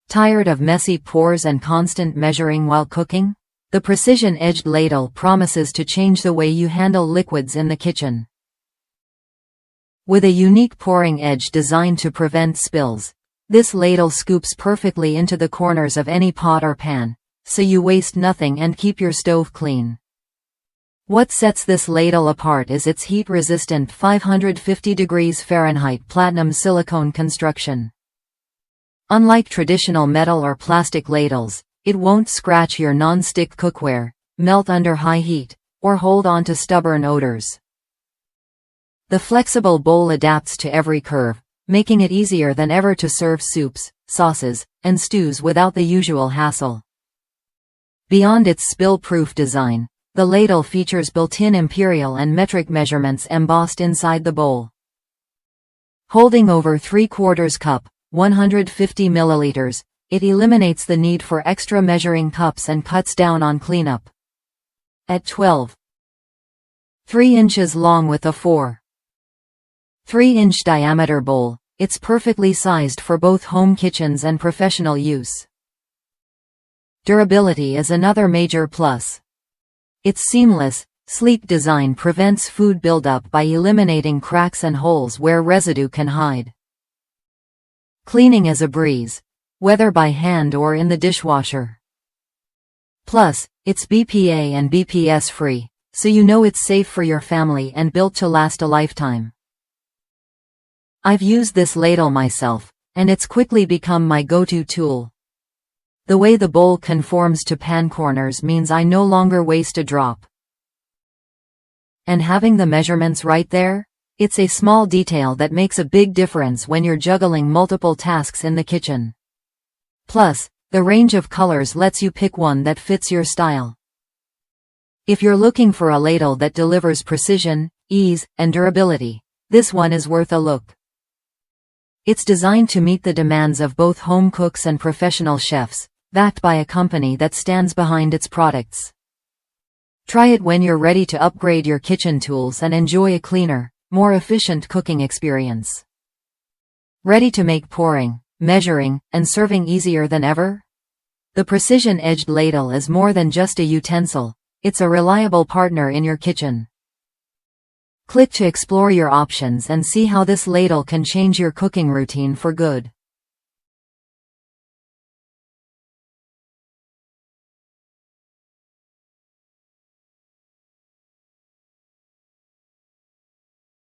Tired of messy pours and constant measuring while cooking? The Precision Edged Ladle promises to change the way you handle liquids in the kitchen. With a unique pouring edge designed to prevent spills, this ladle scoops perfectly into the corners of any pot or pan, so you waste nothing and keep your stove clean. What sets this ladle apart is its heat-resistant 550 degrees Fahrenheit platinum silicone construction. Unlike traditional metal or plastic ladles, it won't scratch your non-stick cookware, melt under high heat, or hold on to stubborn odors. The flexible bowl adapts to every curve, making it easier than ever to serve soups, sauces, and stews without the usual hassle. Beyond its spill-proof design, the ladle features built-in imperial and metric measurements embossed inside the bowl. Holding over 3/4 cup, 150 milliliters, it eliminates the need for extra measuring cups and cuts down on cleanup. At 12.3 inches long with a 4.3-inch diameter bowl, it's perfectly sized for both home kitchens and professional use. Durability is another major plus. Its seamless, sleek design prevents food buildup by eliminating cracks and holes where residue can hide. Cleaning is a breeze, whether by hand or in the dishwasher. Plus, it's BPA and BPS free, so you know it's safe for your family and built to last a lifetime. I've used this ladle myself, and it's quickly become my go-to tool. The way the bowl conforms to pan corners means I no longer waste a drop. And having the measurements right there? It's a small detail that makes a big difference when you're juggling multiple tasks in the kitchen. Plus, the range of colors lets you pick one that fits your style. If you're looking for a ladle that delivers precision, ease, and durability, this one is worth a look. It's designed to meet the demands of both home cooks and professional chefs, backed by a company that stands behind its products. Try it when you're ready to upgrade your kitchen tools and enjoy a cleaner, more efficient cooking experience. Ready to make pouring, measuring, and serving easier than ever? The Precision Edged Ladle is more than just a utensil, it's a reliable partner in your kitchen. Click to explore your options and see how this ladle can change your cooking routine for good.